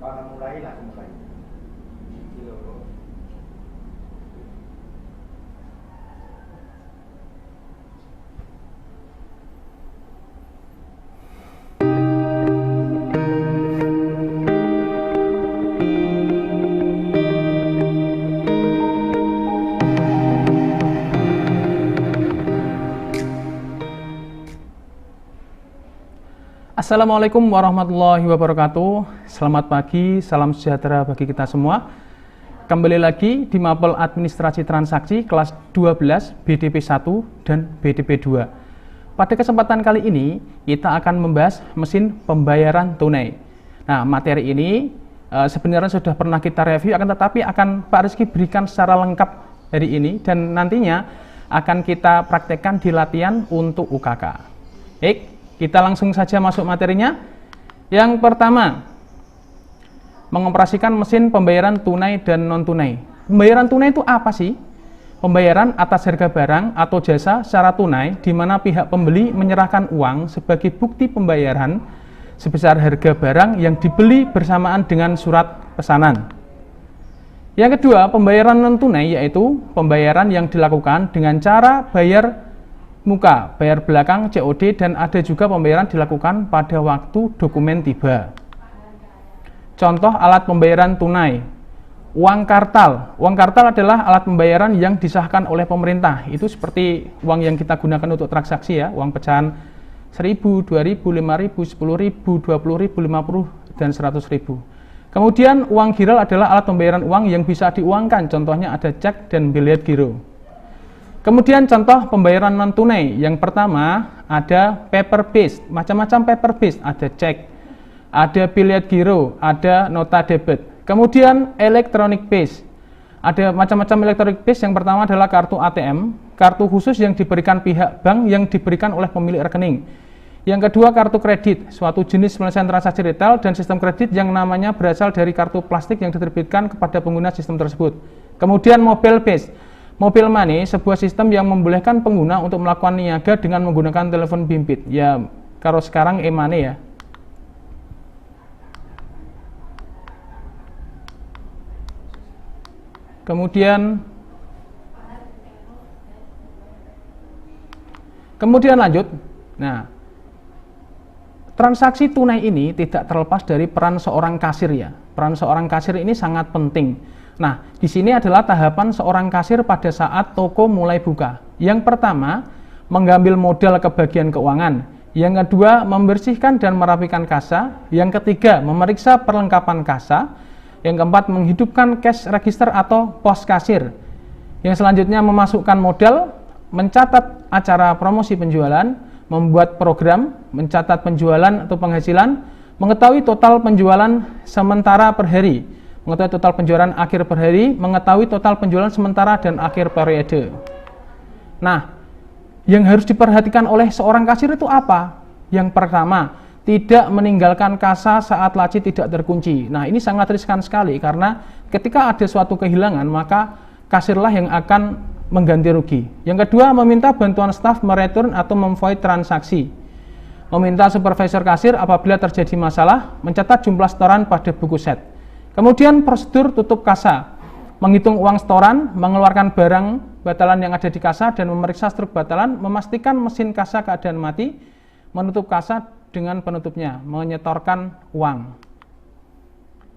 mulai langsung mulai. Assalamualaikum warahmatullahi wabarakatuh. Selamat pagi, salam sejahtera bagi kita semua. Kembali lagi di Mapel Administrasi Transaksi kelas 12 BDP 1 dan BDP 2. Pada kesempatan kali ini kita akan membahas mesin pembayaran tunai. Nah, materi ini sebenarnya sudah pernah kita review, tetapi akan Pak Rizky berikan secara lengkap hari ini dan nantinya akan kita praktekkan di latihan untuk UKK. Baik, kita langsung saja masuk materinya. Yang pertama, mengoperasikan mesin pembayaran tunai dan non-tunai. Pembayaran tunai itu apa sih? Pembayaran atas harga barang atau jasa secara tunai, di mana pihak pembeli menyerahkan uang sebagai bukti pembayaran sebesar harga barang yang dibeli bersamaan dengan surat pesanan. Yang kedua, pembayaran non-tunai yaitu pembayaran yang dilakukan dengan cara bayar muka, bayar belakang, COD, dan ada juga pembayaran dilakukan pada waktu dokumen tiba. Contoh alat pembayaran tunai, uang kartal. Uang kartal adalah alat pembayaran yang disahkan oleh pemerintah. Itu seperti uang yang kita gunakan untuk transaksi ya, uang pecahan 1.000, 2.000, 5.000, 10.000, 20.000, 50.000, dan 100.000. Kemudian uang giral adalah alat pembayaran uang yang bisa diuangkan, contohnya ada cek dan biliet giro. Kemudian contoh pembayaran non-tunai, yang pertama ada paper based, macam-macam paper based, ada cek, ada biliet giro, ada nota debit. Kemudian electronic based, ada macam-macam electronic based. Yang pertama adalah kartu ATM, kartu khusus yang diberikan pihak bank yang diberikan oleh pemilik rekening. Yang kedua kartu kredit, suatu jenis penyelesaian transaksi retail dan sistem kredit yang namanya berasal dari kartu plastik yang diterbitkan kepada pengguna sistem tersebut. Kemudian mobile based, mobile money, sebuah sistem yang membolehkan pengguna untuk melakukan niaga dengan menggunakan telepon bimbit. Ya, kalau sekarang e-money ya. Kemudian lanjut. Nah, transaksi tunai ini tidak terlepas dari peran seorang kasir ya. Peran seorang kasir ini sangat penting. Nah, di sini adalah tahapan seorang kasir pada saat toko mulai buka. Yang pertama, mengambil modal ke bagian keuangan. Yang kedua, membersihkan dan merapikan kasa. Yang ketiga, memeriksa perlengkapan kasa. Yang keempat, menghidupkan cash register atau pos kasir. Yang selanjutnya, memasukkan modal, mencatat acara promosi penjualan, membuat program, mencatat penjualan atau penghasilan, mengetahui total penjualan sementara per hari, mengetahui total penjualan akhir per hari, mengetahui total penjualan sementara dan akhir periode. Nah, yang harus diperhatikan oleh seorang kasir itu apa? Yang pertama, tidak meninggalkan kasa saat laci tidak terkunci. Nah, ini sangat riskan sekali karena ketika ada suatu kehilangan, maka kasirlah yang akan mengganti rugi. Yang kedua, meminta bantuan staf mereturn atau memvoid transaksi. Meminta supervisor kasir apabila terjadi masalah, mencatat jumlah setoran pada buku set. Kemudian prosedur tutup kasa, menghitung uang setoran, mengeluarkan barang batalan yang ada di kasa dan memeriksa struk batalan, memastikan mesin kasa keadaan mati, menutup kasa dengan penutupnya, menyetorkan uang.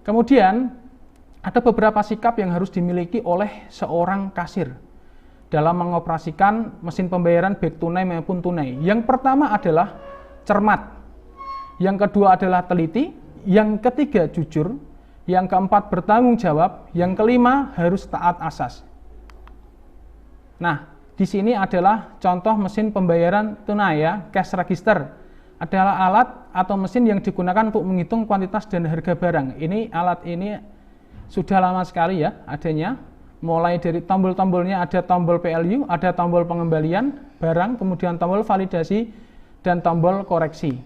Kemudian ada beberapa sikap yang harus dimiliki oleh seorang kasir dalam mengoperasikan mesin pembayaran baik tunai maupun tunai. Yang pertama adalah cermat, yang kedua adalah teliti, yang ketiga jujur, yang keempat bertanggung jawab, yang kelima harus taat asas. Nah, di sini adalah contoh mesin pembayaran tunai ya, cash register. Adalah alat atau mesin yang digunakan untuk menghitung kuantitas dan harga barang. Ini alat ini sudah lama sekali ya adanya. Mulai dari tombol-tombolnya ada tombol PLU, ada tombol pengembalian barang, kemudian tombol validasi dan tombol koreksi.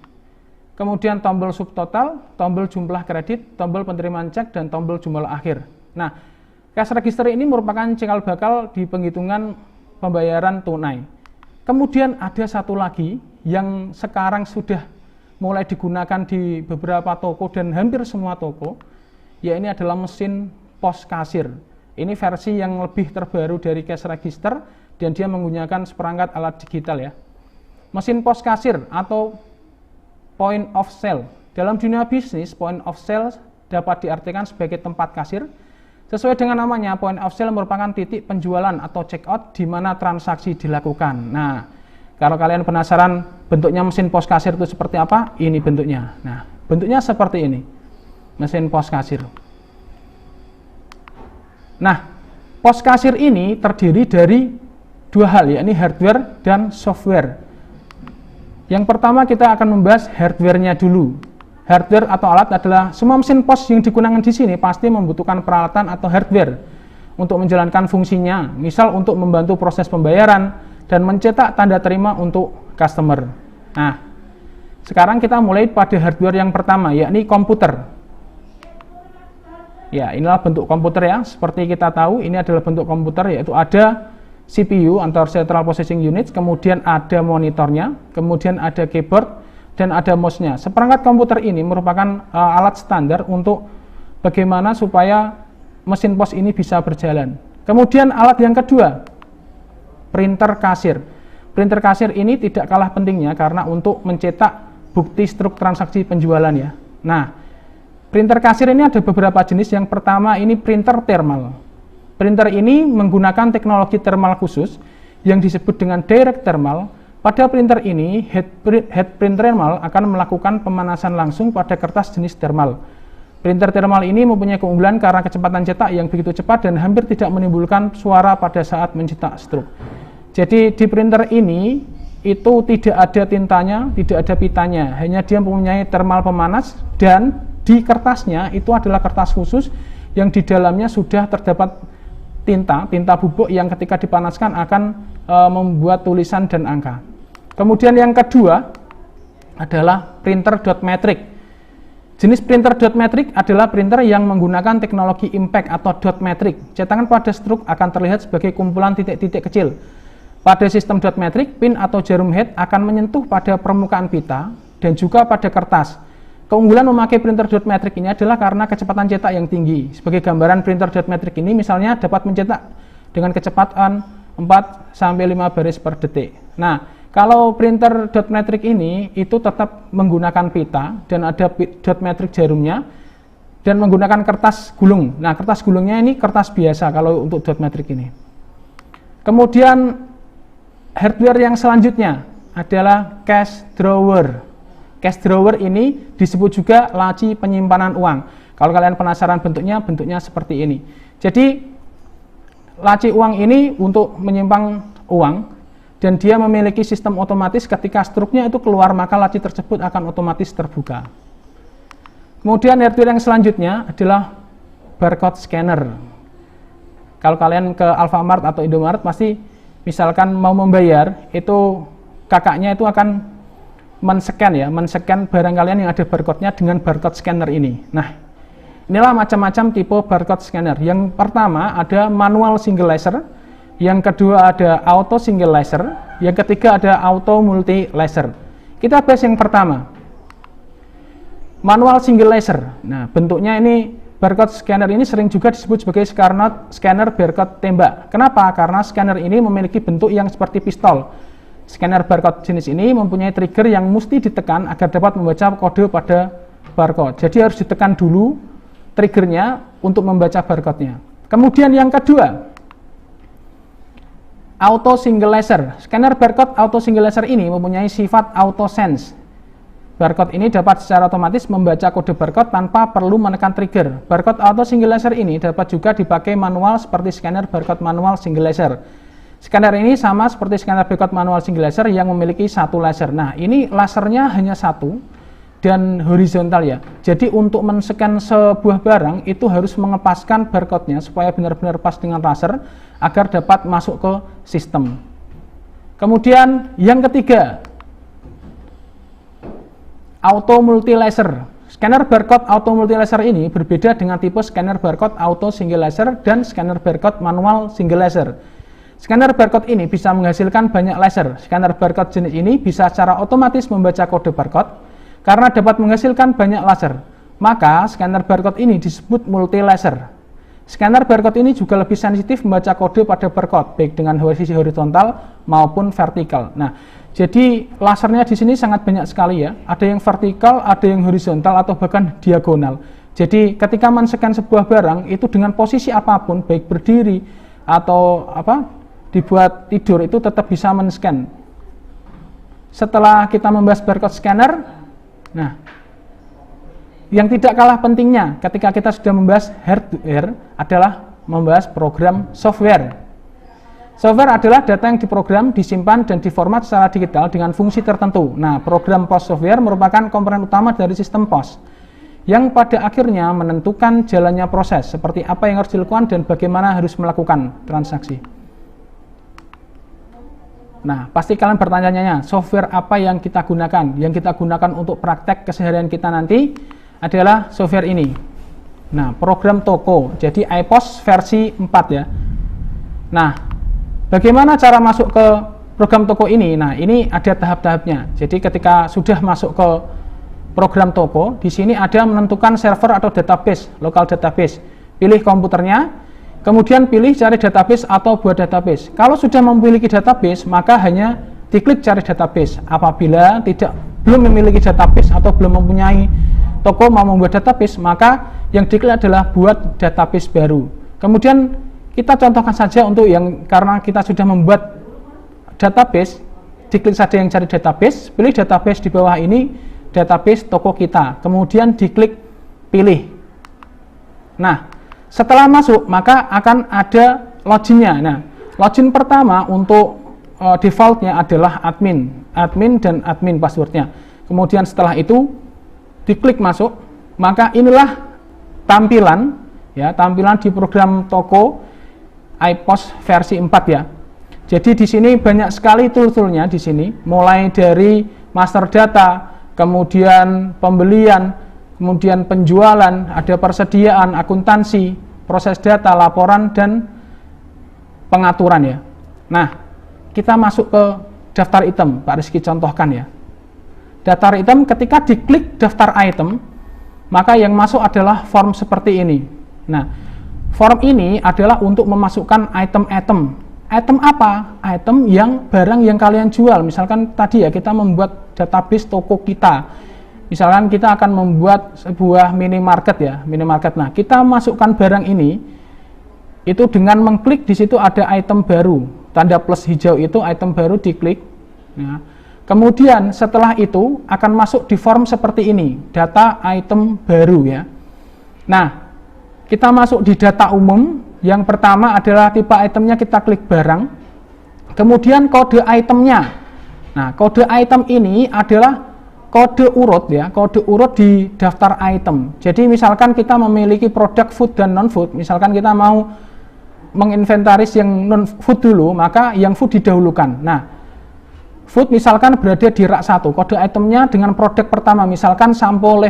Kemudian tombol subtotal, tombol jumlah kredit, tombol penerimaan cek, dan tombol jumlah akhir. Nah, cash register ini merupakan cikal bakal di penghitungan pembayaran tunai. Kemudian ada satu lagi yang sekarang sudah mulai digunakan di beberapa toko dan hampir semua toko, ya ini adalah mesin pos kasir. Ini versi yang lebih terbaru dari cash register dan dia menggunakan seperangkat alat digital ya. Mesin pos kasir atau point of sale. Dalam dunia bisnis, point of sale dapat diartikan sebagai tempat kasir. Sesuai dengan namanya, point of sale merupakan titik penjualan atau check out di mana transaksi dilakukan. Nah, kalau kalian penasaran bentuknya mesin pos kasir itu seperti apa, ini bentuknya. Nah, bentuknya seperti ini, mesin pos kasir. Nah, pos kasir ini terdiri dari dua hal, yakni hardware dan software. Yang pertama kita akan membahas hardware-nya dulu. Hardware atau alat adalah semua mesin pos yang digunakan di sini pasti membutuhkan peralatan atau hardware untuk menjalankan fungsinya, misal untuk membantu proses pembayaran dan mencetak tanda terima untuk customer. Nah, sekarang kita mulai pada hardware yang pertama, yakni komputer. Ya, inilah bentuk komputer ya. Seperti kita tahu, ini adalah bentuk komputer, yaitu ada CPU atau Central Processing Unit, kemudian ada monitornya, kemudian ada keyboard, dan ada mouse-nya. Seperangkat komputer ini merupakan alat standar untuk bagaimana supaya mesin pos ini bisa berjalan. Kemudian alat yang kedua, printer kasir. Printer kasir ini tidak kalah pentingnya karena untuk mencetak bukti struk transaksi penjualan ya. Nah, printer kasir ini ada beberapa jenis. Yang pertama ini printer thermal. Printer ini menggunakan teknologi thermal khusus yang disebut dengan direct thermal. Pada printer ini, head printer thermal akan melakukan pemanasan langsung pada kertas jenis thermal. Printer thermal ini mempunyai keunggulan karena kecepatan cetak yang begitu cepat dan hampir tidak menimbulkan suara pada saat mencetak struk. Jadi di printer ini itu tidak ada tintanya, tidak ada pitanya, hanya dia mempunyai thermal pemanas dan di kertasnya itu adalah kertas khusus yang di dalamnya sudah terdapat tinta bubuk yang ketika dipanaskan akan membuat tulisan dan angka. Kemudian yang kedua adalah printer dot matrix. Jenis printer dot matrix adalah printer yang menggunakan teknologi impact atau dot matrix. Cetakan pada struk akan terlihat sebagai kumpulan titik-titik kecil. Pada sistem dot matrix, pin atau jarum head akan menyentuh pada permukaan pita dan juga pada kertas. Keunggulan memakai printer dot matrix ini adalah karena kecepatan cetak yang tinggi. Sebagai gambaran printer dot matrix ini misalnya dapat mencetak dengan kecepatan 4-5 baris per detik. Nah, kalau printer dot matrix ini itu tetap menggunakan pita dan ada dot matrix jarumnya dan menggunakan kertas gulung. Nah, kertas gulungnya ini kertas biasa kalau untuk dot matrix ini. Kemudian hardware yang selanjutnya adalah cash drawer. Cash drawer ini disebut juga laci penyimpanan uang. Kalau kalian penasaran bentuknya seperti ini. Jadi laci uang ini untuk menyimpan uang dan dia memiliki sistem otomatis ketika struknya itu keluar maka laci tersebut akan otomatis terbuka. Kemudian hardware yang selanjutnya adalah barcode scanner. Kalau kalian ke Alfamart atau Indomaret pasti misalkan mau membayar itu kakaknya itu akan men-scan barang kalian yang ada barcode-nya dengan barcode scanner ini. Nah, inilah macam-macam tipe barcode scanner. Yang pertama ada manual single laser, yang kedua ada auto single laser, yang ketiga ada auto multi laser. Kita bahas yang pertama, manual single laser. Nah, bentuknya ini barcode scanner ini sering juga disebut sebagai scanner barcode tembak. Kenapa? Karena scanner ini memiliki bentuk yang seperti pistol. Scanner barcode jenis ini mempunyai trigger yang mesti ditekan agar dapat membaca kode pada barcode. Jadi harus ditekan dulu triggernya untuk membaca barcode-nya. Kemudian yang kedua, auto single laser. Scanner barcode auto single laser ini mempunyai sifat auto sense. Barcode ini dapat secara otomatis membaca kode barcode tanpa perlu menekan trigger. Barcode auto single laser ini dapat juga dipakai manual seperti scanner barcode manual single laser. Scanner ini sama seperti scanner barcode manual single laser yang memiliki satu laser. Nah, ini lasernya hanya satu dan horizontal ya. Jadi untuk men-scan sebuah barang itu harus mengepaskan barcode-nya supaya benar-benar pas dengan laser agar dapat masuk ke sistem. Kemudian yang ketiga, auto multi laser. Scanner barcode auto multi laser ini berbeda dengan tipe scanner barcode auto single laser dan scanner barcode manual single laser. Scanner barcode ini bisa menghasilkan banyak laser. Scanner barcode jenis ini bisa secara otomatis membaca kode barcode karena dapat menghasilkan banyak laser. maka scanner barcode ini disebut multi laser. Scanner barcode ini juga lebih sensitif membaca kode pada barcode, baik dengan sisi horizontal maupun vertikal. Nah, jadi lasernya di sini sangat banyak sekali ya. Ada yang vertikal, ada yang horizontal, atau bahkan diagonal. Jadi ketika men-scan sebuah barang itu dengan posisi apapun, baik berdiri atau dibuat tidur, itu tetap bisa men-scan. Setelah kita membahas barcode scanner, nah, yang tidak kalah pentingnya ketika kita sudah membahas hardware adalah membahas program software. Software adalah data yang diprogram, disimpan, dan diformat secara digital dengan fungsi tertentu. Nah, program POS software merupakan komponen utama dari sistem POS, yang pada akhirnya menentukan jalannya proses, seperti apa yang harus dilakukan dan bagaimana harus melakukan transaksi. Nah, pasti kalian bertanya-tanya, software apa yang kita gunakan? Yang kita gunakan untuk praktek keseharian kita nanti adalah software ini. Nah, program toko, jadi iPOS versi 4 ya. Nah, bagaimana cara masuk ke program toko ini? Nah, ini ada tahap-tahapnya. Jadi ketika sudah masuk ke program toko, di sini ada menentukan server atau database, local database. Pilih komputernya, kemudian pilih cari database atau buat database. Kalau sudah memiliki database, maka hanya diklik cari database. Apabila belum memiliki database atau belum mempunyai toko mau membuat database, maka yang diklik adalah buat database baru. Kemudian kita contohkan saja untuk yang, karena kita sudah membuat database, diklik saja yang cari database, pilih database di bawah ini, database toko kita, kemudian diklik pilih. Nah, setelah masuk, maka akan ada loginnya. Nah, login pertama untuk defaultnya adalah admin dan admin passwordnya. Kemudian setelah itu diklik masuk, maka inilah tampilan di program toko iPOS versi 4 ya. Jadi di sini banyak sekali tool-toolnya di sini, mulai dari master data, kemudian pembelian, kemudian penjualan, ada persediaan, akuntansi, proses data, laporan, dan pengaturan ya. Nah, kita masuk ke daftar item, Pak Rizky contohkan ya. Daftar item, ketika diklik daftar item, maka yang masuk adalah form seperti ini. Nah, form ini adalah untuk memasukkan item-item. Item apa? Item yang barang yang kalian jual. Misalkan tadi ya, kita membuat database toko kita. Misalkan kita akan membuat sebuah minimarket ya, minimarket. Nah, kita masukkan barang ini, itu dengan mengklik di situ ada item baru. Tanda plus hijau itu item baru, diklik. Ya. Kemudian setelah itu akan masuk di form seperti ini, data item baru ya. Nah, kita masuk di data umum. Yang pertama adalah tipe itemnya, kita klik barang. Kemudian kode itemnya. Nah, kode item ini adalah kode urut ya, kode urut di daftar item. Jadi misalkan kita memiliki produk food dan non food, misalkan kita mau menginventaris yang non food dulu, maka yang food didahulukan. Nah, food misalkan berada di rak 1, kode itemnya dengan produk pertama, misalkan sampo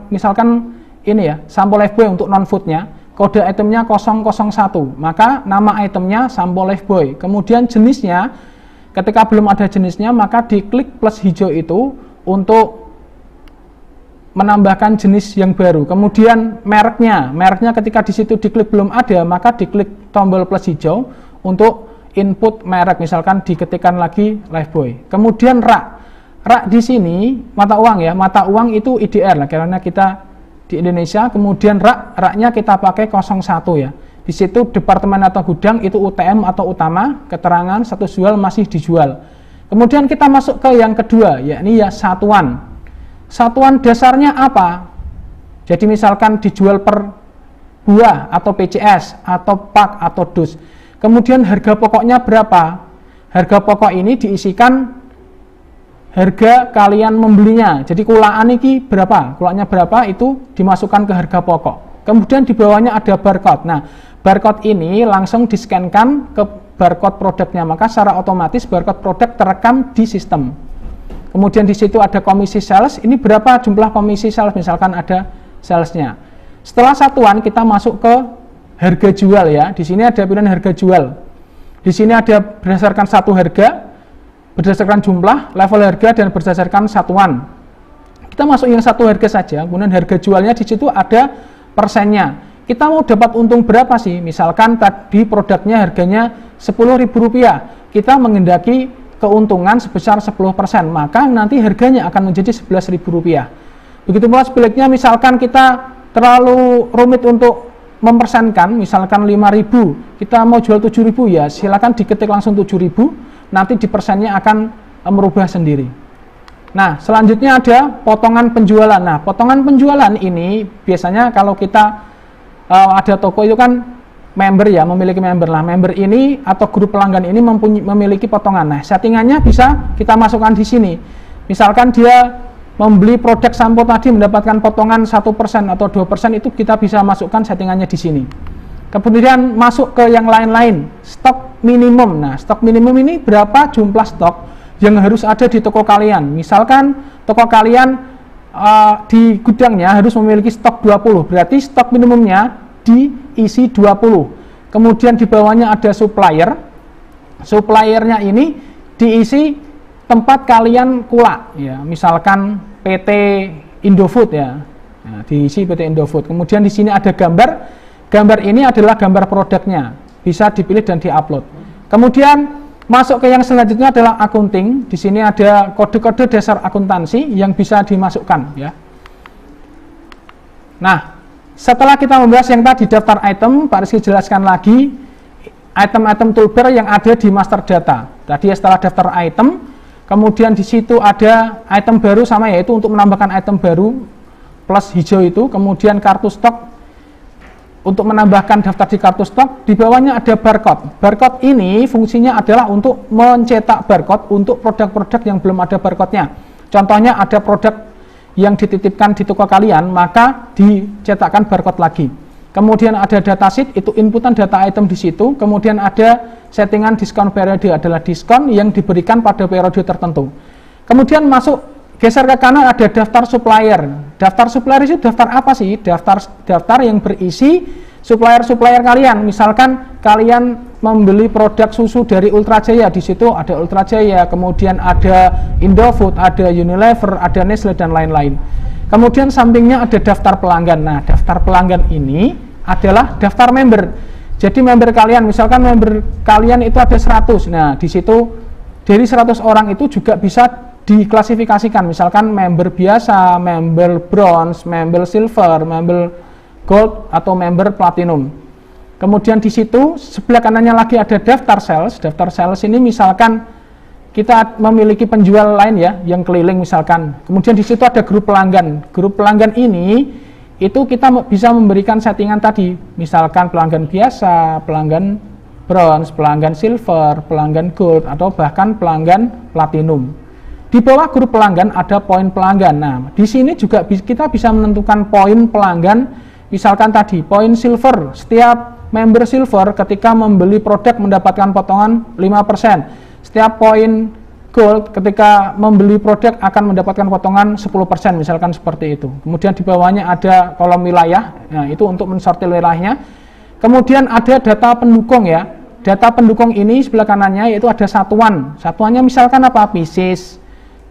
misalkan ini ya, sampo Lifebuoy untuk non foodnya, kode itemnya 001, maka nama itemnya sampo Lifebuoy. Kemudian jenisnya, ketika belum ada jenisnya, maka diklik plus hijau itu untuk menambahkan jenis yang baru. Kemudian mereknya ketika di situ diklik belum ada, maka diklik tombol plus hijau untuk input merek, misalkan diketikkan lagi Lifebuoy. Kemudian rak di sini mata uang ya, mata uang itu IDR lah, karena kita di Indonesia. Kemudian raknya kita pakai 01 ya. Di situ departemen atau gudang itu UTM atau utama, keterangan status jual masih dijual. Kemudian kita masuk ke yang kedua, yakni ya satuan. Satuan dasarnya apa? Jadi misalkan dijual per buah atau PCS atau pak atau dus. Kemudian harga pokoknya berapa? Harga pokok ini diisikan harga kalian membelinya. Jadi kulaan ini berapa? Kulaannya berapa itu dimasukkan ke harga pokok. Kemudian di bawahnya ada barcode. Nah, barcode ini langsung di-scan-kan ke barcode produknya, maka secara otomatis barcode produk terekam di sistem. Kemudian di situ ada komisi sales, ini berapa jumlah komisi sales, misalkan ada salesnya. Setelah satuan kita masuk ke harga jual ya. Di sini ada pilihan harga jual. Di sini ada berdasarkan satu harga, berdasarkan jumlah, level harga, dan berdasarkan satuan. Kita masuk yang satu harga saja, kemudian harga jualnya di situ ada persennya. Kita mau dapat untung berapa sih? Misalkan tadi produknya harganya Rp10.000, kita menghendaki keuntungan sebesar 10%, maka nanti harganya akan menjadi Rp11.000. Begitu pula sebaliknya, misalkan kita terlalu rumit untuk mempersenkan, misalkan 5.000, kita mau jual 7.000, ya silakan diketik langsung 7.000, nanti di persennya akan merubah sendiri. Nah, selanjutnya ada potongan penjualan. Nah, potongan penjualan ini biasanya kalau kita ada toko itu kan member ya, memiliki member lah. Member ini atau grup pelanggan ini memiliki potongan. Nah, settingannya bisa kita masukkan di sini. Misalkan dia membeli produk sampo tadi mendapatkan potongan 1% atau 2%, itu kita bisa masukkan settingannya di sini. Kemudian masuk ke yang lain-lain, stok minimum. Nah, stok minimum ini berapa jumlah stok yang harus ada di toko kalian. Misalkan toko kalian di gudangnya harus memiliki stok 20, berarti stok minimumnya diisi 20. Kemudian di bawahnya ada supplier. Suppliernya ini diisi tempat kalian kulak ya, misalkan PT Indofood ya. Nah, diisi PT Indofood. Kemudian di sini ada gambar. Gambar ini adalah gambar produknya. Bisa dipilih dan diupload. Kemudian masuk ke yang selanjutnya adalah accounting. Di sini ada kode-kode dasar akuntansi yang bisa dimasukkan ya. Nah, setelah kita membahas yang tadi daftar item, Pak Rizky jelaskan lagi item-item toolbar yang ada di master data. Tadi setelah daftar item, kemudian di situ ada item baru sama, yaitu untuk menambahkan item baru plus hijau itu, kemudian kartu stok untuk menambahkan daftar di kartu stok. Di bawahnya ada barcode. Barcode ini fungsinya adalah untuk mencetak barcode untuk produk-produk yang belum ada barcode-nya. Contohnya ada produk yang dititipkan di toko kalian, maka dicetakkan barcode lagi. Kemudian ada datasheet, itu inputan data item di situ. Kemudian ada settingan diskon periode, adalah diskon yang diberikan pada periode tertentu. Kemudian masuk, geser ke kanan, ada daftar supplier. Daftar supplier itu daftar apa sih? Daftar yang berisi supplier-supplier kalian. Misalkan kalian membeli produk susu dari Ultra Jaya, di situ ada Ultra Jaya, kemudian ada Indofood, ada Unilever, ada Nestle dan lain-lain. Kemudian sampingnya ada daftar pelanggan. Nah, daftar pelanggan ini adalah daftar member. Jadi member kalian, misalkan member kalian itu ada 100. Nah, di situ dari 100 orang itu juga bisa diklasifikasikan, misalkan member biasa, member bronze, member silver, member gold, atau member platinum. Kemudian di situ sebelah kanannya lagi ada daftar sales. Daftar sales ini misalkan kita memiliki penjual lain ya, yang keliling misalkan. Kemudian di situ ada grup pelanggan. Grup pelanggan ini itu kita bisa memberikan settingan tadi, misalkan pelanggan biasa, pelanggan bronze, pelanggan silver, pelanggan gold, atau bahkan pelanggan platinum. Di bawah grup pelanggan ada poin pelanggan. Nah, di sini juga kita bisa menentukan poin pelanggan. Misalkan tadi poin silver, setiap member silver ketika membeli produk mendapatkan potongan 5%. Setiap poin gold ketika membeli produk akan mendapatkan potongan 10%, misalkan seperti itu. Kemudian di bawahnya ada kolom wilayah. Nah, itu untuk mensortir wilayahnya. Kemudian ada data pendukung ya. Data pendukung ini sebelah kanannya yaitu ada satuan. Satuannya misalkan apa? Pieces,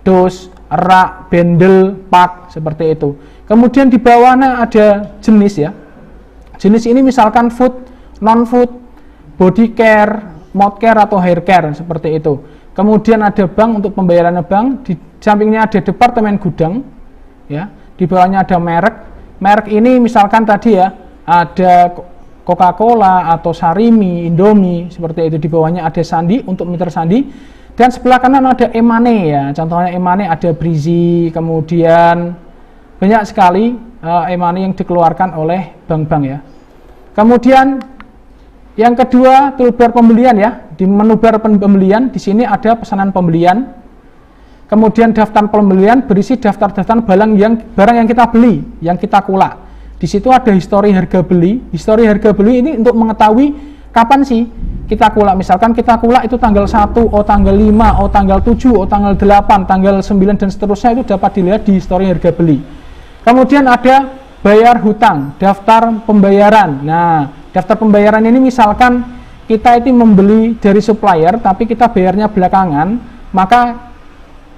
dos, rak, bendel, pak, seperti itu. Kemudian di bawahnya ada jenis ya. Jenis ini misalkan food, non-food, body care, mouth care, atau hair care, seperti itu. Kemudian ada bank untuk pembayaran bank. Di sampingnya ada departemen gudang ya. Di bawahnya ada merek. Merek ini misalkan tadi ya, ada Coca-Cola atau Sarimi, Indomie, seperti itu. Di bawahnya ada sandi untuk meter sandi. Dan sebelah kanan ada e-money ya, contohnya e-money ada Brizi, kemudian banyak sekali e-money yang dikeluarkan oleh bank-bank ya. Kemudian yang kedua toolbar pembelian ya, di menu bar pembelian di sini ada pesanan pembelian. Kemudian daftar pembelian berisi daftar-daftar barang yang kita beli, yang kita kulak. Di situ ada histori harga beli. Histori harga beli ini untuk mengetahui kapan sih kita kulak. Misalkan kita kulak itu tanggal 1, tanggal 5, tanggal 7, tanggal 8, tanggal 9, dan seterusnya, itu dapat dilihat di histori harga beli. Kemudian ada bayar hutang, daftar pembayaran. Nah, daftar pembayaran ini misalkan kita itu membeli dari supplier, tapi kita bayarnya belakangan, maka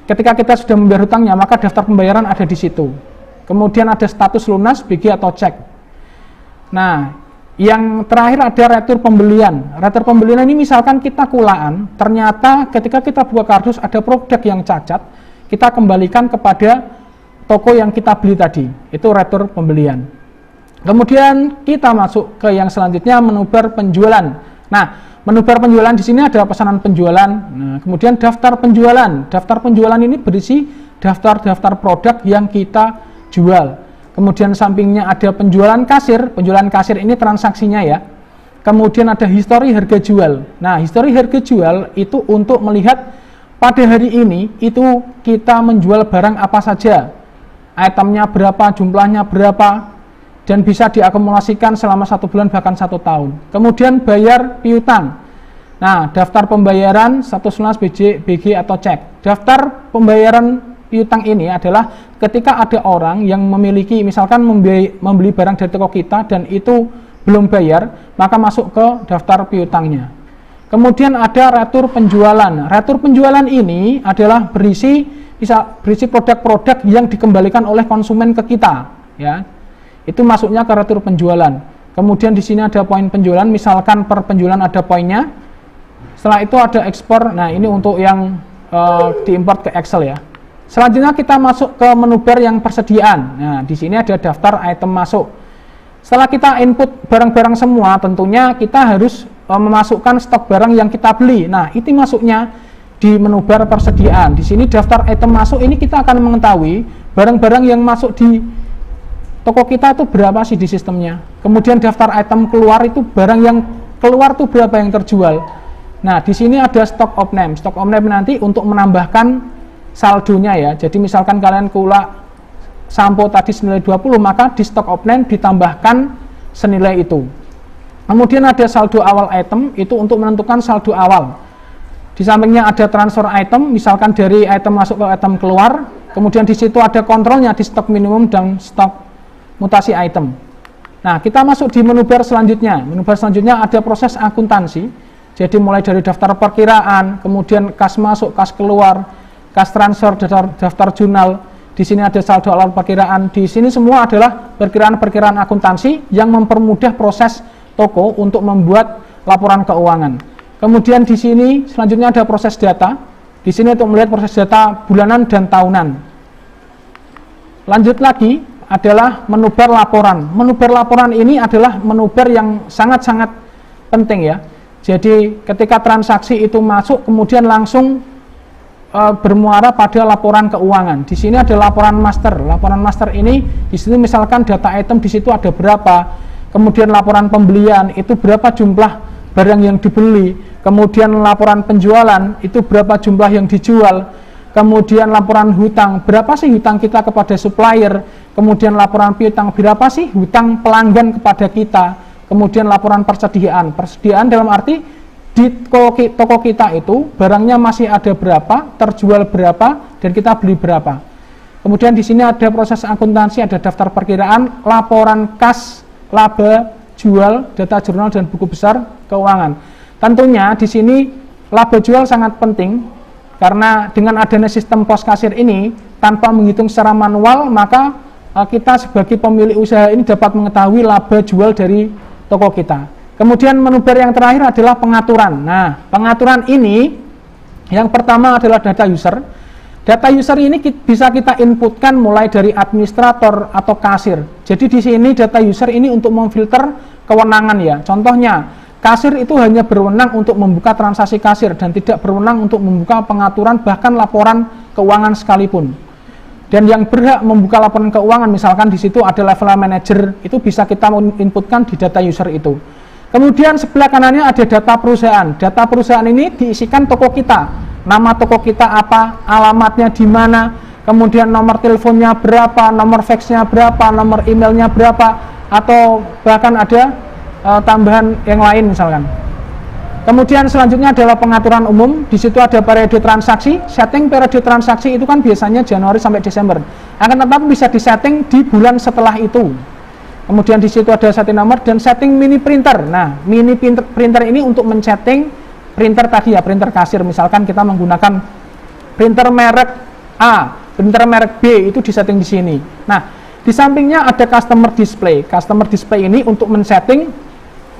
ketika kita sudah membayar hutangnya, maka daftar pembayaran ada di situ. Kemudian ada status lunas, BG atau cek. Nah, yang terakhir ada retur pembelian. Retur pembelian ini misalkan kita kulaan, ternyata ketika kita buka kardus ada produk yang cacat, kita kembalikan kepada toko yang kita beli tadi. Itu retur pembelian. Kemudian kita masuk ke yang selanjutnya, menubar penjualan. Nah, menubar penjualan di sini ada pesanan penjualan. Nah, kemudian daftar penjualan. Daftar penjualan ini berisi daftar-daftar produk yang kita jual. Kemudian sampingnya ada penjualan kasir. Penjualan kasir ini transaksinya ya. Kemudian ada histori harga jual. Nah, histori harga jual itu untuk melihat pada hari ini itu kita menjual barang apa saja. Itemnya berapa, jumlahnya berapa, dan bisa diakumulasikan selama 1 bulan bahkan 1 tahun. Kemudian bayar piutang. Nah, daftar pembayaran status lunas, BG atau cek. Daftar pembayaran piutang ini adalah ketika ada orang yang memiliki, misalkan membeli barang dari toko kita dan itu belum bayar, maka masuk ke daftar piutangnya. Kemudian ada retur penjualan. Retur penjualan ini adalah berisi produk-produk yang dikembalikan oleh konsumen ke kita, ya. Itu masuknya ke retur penjualan. Kemudian di sini ada poin penjualan, misalkan per penjualan ada poinnya. Setelah itu ada ekspor. Nah, ini untuk yang diimport ke Excel ya. Selanjutnya kita masuk ke menu bar yang persediaan. Nah, di sini ada daftar item masuk. Setelah kita input barang-barang semua, tentunya kita harus memasukkan stok barang yang kita beli. Nah, itu masuknya di menu bar persediaan. Di sini daftar item masuk ini kita akan mengetahui barang-barang yang masuk di toko kita itu berapa sih di sistemnya. Kemudian daftar item keluar itu barang yang keluar itu berapa yang terjual. Nah, di sini ada stock of name. Stock of name nanti untuk menambahkan saldonya ya. Jadi misalkan kalian kula sampo tadi senilai 20, maka di stock of name ditambahkan senilai itu. Kemudian ada saldo awal item, itu untuk menentukan saldo awal. Di sampingnya ada transfer item, misalkan dari item masuk ke item keluar. Kemudian di situ ada kontrolnya di stok minimum dan stok mutasi item. Nah, kita masuk di menu bar selanjutnya. Menu bar selanjutnya ada proses akuntansi. Jadi mulai dari daftar perkiraan, kemudian kas masuk, kas keluar, kas transfer, daftar jurnal. Di sini ada saldo awal perkiraan. Di sini semua adalah perkiraan-perkiraan akuntansi yang mempermudah proses toko untuk membuat laporan keuangan. Kemudian di sini selanjutnya ada proses data. Di sini untuk melihat proses data bulanan dan tahunan. Lanjut lagi adalah menu bar laporan. Menu bar laporan ini adalah menu bar yang sangat-sangat penting ya. Jadi ketika transaksi itu masuk kemudian langsung bermuara pada laporan keuangan. Di sini ada laporan master. Laporan master ini di sini misalkan data item di situ ada berapa. Kemudian laporan pembelian itu berapa jumlah barang yang dibeli, kemudian laporan penjualan itu berapa jumlah yang dijual, kemudian laporan hutang, berapa sih hutang kita kepada supplier, kemudian laporan piutang, berapa sih hutang pelanggan kepada kita, kemudian laporan persediaan. Persediaan dalam arti di toko kita itu barangnya masih ada berapa, terjual berapa, dan kita beli berapa. Kemudian di sini ada proses akuntansi, ada daftar perkiraan, laporan kas, laba, jual, data jurnal, dan buku besar keuangan. Tentunya di sini laba jual sangat penting karena dengan adanya sistem pos kasir ini tanpa menghitung secara manual, maka kita sebagai pemilik usaha ini dapat mengetahui laba jual dari toko kita. Kemudian menu bar yang terakhir adalah pengaturan. Nah, pengaturan ini yang pertama adalah data user. Data user ini bisa kita inputkan mulai dari administrator atau kasir. Jadi di sini data user ini untuk memfilter kewenangan ya. Contohnya, kasir itu hanya berwenang untuk membuka transaksi kasir dan tidak berwenang untuk membuka pengaturan bahkan laporan keuangan sekalipun. Dan yang berhak membuka laporan keuangan misalkan di situ ada level manager, itu bisa kita inputkan di data user itu. Kemudian sebelah kanannya ada data perusahaan. Data perusahaan ini diisikan toko kita. Nama toko kita apa, alamatnya di mana, kemudian nomor teleponnya berapa, nomor faxnya berapa, nomor emailnya berapa, atau bahkan ada tambahan yang lain misalkan. Kemudian selanjutnya adalah pengaturan umum. Di situ ada periode transaksi. Setting periode transaksi itu kan biasanya Januari sampai Desember. Akan tetapi bisa disetting di bulan setelah itu. Kemudian di situ ada setting nomor dan setting mini printer. Nah, mini printer ini untuk men-setting printer tadi ya, printer kasir. Misalkan kita menggunakan printer merek A, printer merek B, itu disetting di sini. Nah, di sampingnya ada customer display. Customer display ini untuk men-setting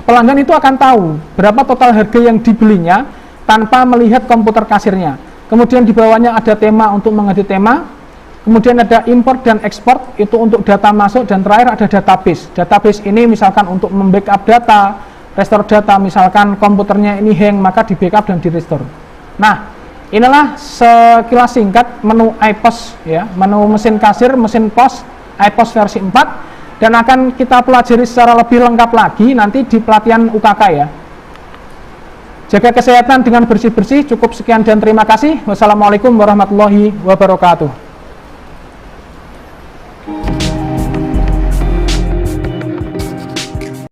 pelanggan itu akan tahu berapa total harga yang dibelinya tanpa melihat komputer kasirnya. Kemudian di bawahnya ada tema untuk mengedit tema. Kemudian ada import dan ekspor, itu untuk data masuk, dan terakhir ada database. Database ini misalkan untuk membackup data, restore data, misalkan komputernya ini hang, maka di backup dan di restore. Nah, inilah sekilas singkat menu iPOS ya, menu mesin kasir, mesin pos, iPOS versi 4, dan akan kita pelajari secara lebih lengkap lagi nanti di pelatihan UKK ya. Jaga kesehatan dengan bersih-bersih. Cukup sekian dan terima kasih. Wassalamualaikum warahmatullahi wabarakatuh.